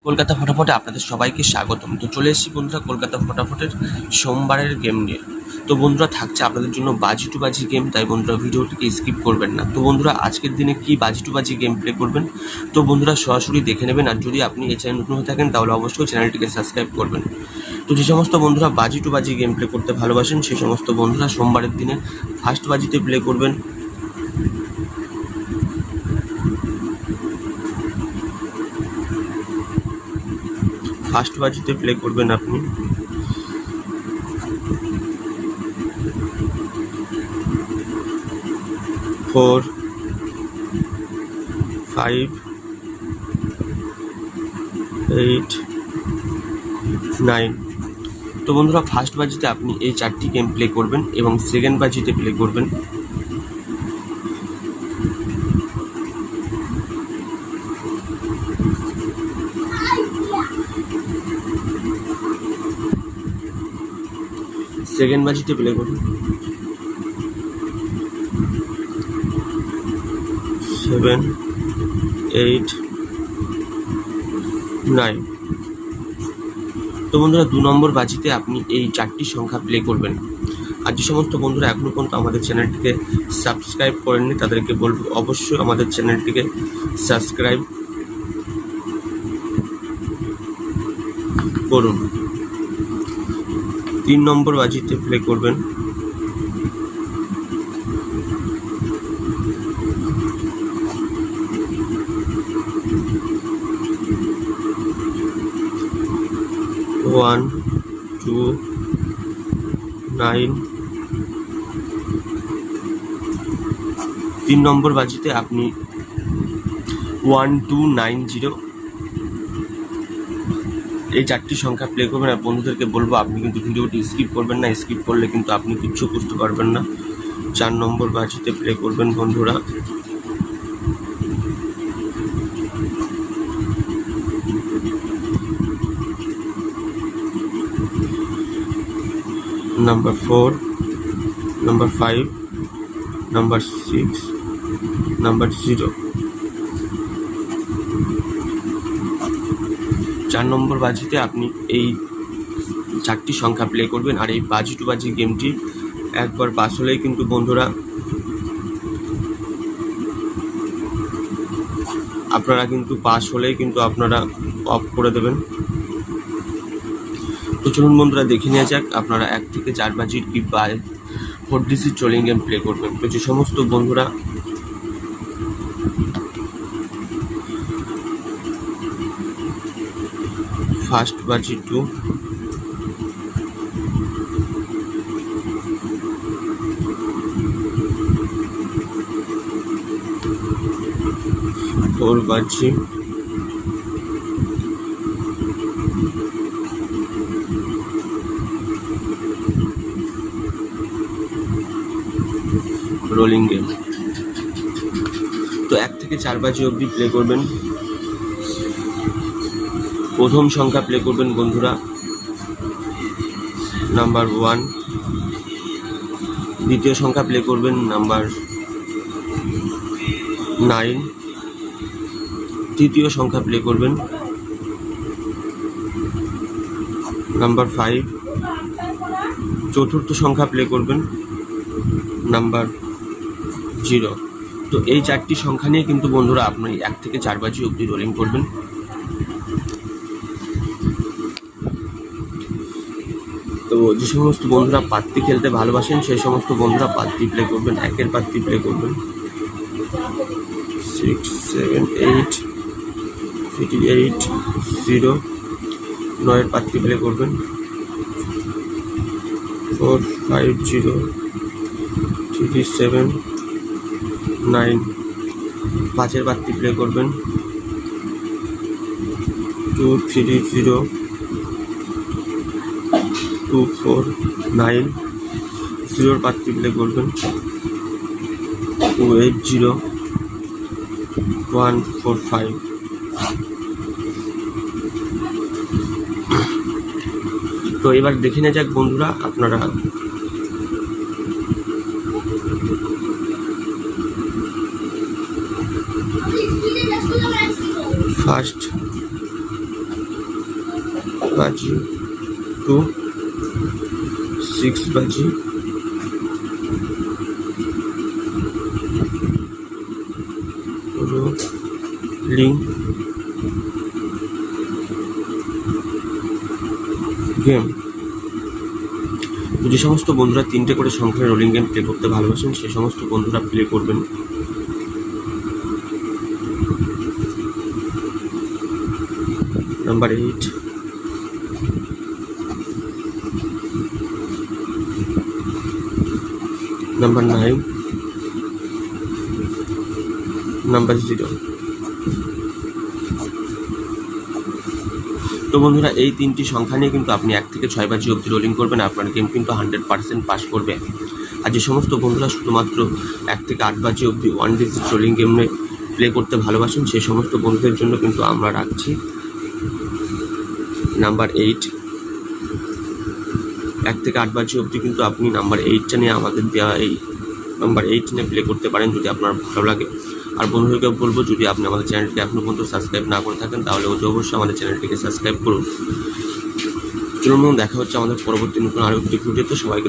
কলকাতা ফটাফটে আপনাদের সবাইকে স্বাগতম। তো চলে এসেছি বন্ধুরা কলকাতা ফটাফটের সোমবারের গেম নিয়ে। তো বন্ধুরা থাকছে আপনাদের জন্য বাজি টু বাজি গেম, তাই বন্ধুরা ভিডিওটিকে স্কিপ করবেন না। তো বন্ধুরা আজকের দিনে কি বাজি টু বাজি গেম প্লে করবেন, তো বন্ধুরা সরাসরি দেখে নেবেন। আর যদি আপনি এই চ্যানেল নতুন হয়ে থাকেন তাহলে অবশ্যই চ্যানেলটিকে সাবস্ক্রাইব করবেন। তো যে সমস্ত বন্ধুরা বাজি টু বাজি গেম প্লে করতে ভালোবাসেন সেই সমস্ত বন্ধুরা সোমবারের দিনে ফার্স্ট বাজিতে প্লে করবেন। ফার্স্ট বাজিতে প্লে করবেন আপনি ফোর 5 8 9। তো বন্ধুরা ফার্স্ট বাজিতে আপনি এই চারটি গেম প্লে করবেন এবং সেকেন্ড বাজিতে প্লে করবেন সেকেন্ড বাজিতে প্লে করবেন 7 8 9। তো বন্ধুরা 2 নম্বর বাজিতে আপনি এই চারটি সংখ্যা প্লে করবেন। আর যে সমস্ত বন্ধুরা এখনও পর্যন্ত আমাদের চ্যানেলটিকে সাবস্ক্রাইব করেননি তাদেরকে বলবো অবশ্যই আমাদের চ্যানেলটিকে সাবস্ক্রাইব করুন। 3 নম্বর বাজিতে প্লে করবেন 1 2 9। 3 নম্বর বাজিতে আপনি 1290 এই চারটি সংখ্যা প্লে করবেন। আর বন্ধুদেরকে বলবো আপনি কিন্তু ভিডিওটি স্কিপ করবেন না, স্কিপ করলে কিন্তু আপনি কিচ্ছু বুঝতে পারবেন না। 4 নম্বর বাজিতে প্লে করবেন বন্ধুরা নাম্বার 4, নাম্বার 5, নাম্বার 6, নাম্বার 0। 4 নম্বর বাজিতে আপনি এই চারটি সংখ্যা প্লে করবেন। আর এই বাজি টু বাজি গেমটি একবার পাস হলেই কিন্তু বন্ধুরা আপনারা কিন্তু পাস হলেই কিন্তু আপনারা অফ করে দেবেন। তো চলুন বন্ধুরা দেখে নেওয়া যাক আপনারা 1 থেকে 4 বাজির কি 4 ডিজিট ট্রোলিং গেম প্লে করবেন। তো যে সমস্ত বন্ধুরা ফার্স্ট বাজি 2 4 বাজি রোলিং গেম। তো 1 থেকে 4 বাজি অবধি প্লে করবেন। প্রথম সংখ্যা প্লে করবেন বন্ধুরা নাম্বার 1। দ্বিতীয় সংখ্যা প্লে করবেন নাম্বার 9। তৃতীয় সংখ্যা প্লে করবেন নাম্বার 5। চতুর্থ সংখ্যা প্লে করবেন নাম্বার 0। তো এই চারটি সংখ্যা নিয়ে কিন্তু বন্ধুরা আপনি 1 থেকে 4 বাজি অবধি রোলিং করবেন। তো যে সমস্ত বন্ধুরা পাত্তি খেলতে ভালোবাসেন সেই সমস্ত বন্ধুরা পাত্তি প্লে করবেন। 1-এর পাত্তি প্লে করবেন 6 7 8 38 0। 9-এর পাত্তি প্লে করবেন 4 5 0 3 7 9। 5-এর পাত্তি প্লে করবেন 2 3 0 2 4 9। 0-এর পাত্তি প্লে করবেন 2 8 0 1 4 5। তো এবার দেখে নেওয়া যাক বন্ধুরা আপনারা ফার্স্ট বাজি টু 6 বাজি রোলিং গেম। যে সমস্ত বন্ধুরা 3টে করে সংখ্যার রোলিং গেম প্লে করতে ভালোবাসেন সে সমস্ত বন্ধুরা প্লে করবেন। Number 8, number 9, number 0। তো বন্ধুরা এই 3টি সংখ্যা নিয়ে কিন্তু আপনি 1 থেকে 6 বাজি অবধি রোলিং করবেন, আপনার গেম কিন্তু 100% পাস করবে। আর যে সমস্ত বন্ধুরা শুধুমাত্র 1 থেকে 8 বাজি অবধি 1 ডিজিট রোলিং গেমে প্লে করতে ভালোবাসেন সেই সমস্ত বন্ধুদের জন্য কিন্তু আমরা রাখছি নাম্বার 8। 1 থেকে 8 বাজি অবধি কিন্তু আপনি নাম্বার 8টা নিয়ে আমাদের দেওয়া এই নাম্বার 8 নিয়ে প্লে করতে পারেন যদি আপনার ভালো লাগে। আর বন্ধুদেরকে বলবো যদি আপনি আমাদের চ্যানেলটিকে এখনও পর্যন্ত সাবস্ক্রাইব না করে থাকেন তাহলে অবশ্যই আমাদের চ্যানেলটিকে সাবস্ক্রাইব করুন। চলুন দেখা হচ্ছে আমাদের পরবর্তী নতুন আরও একটি ভিডিওতে। সবাইকে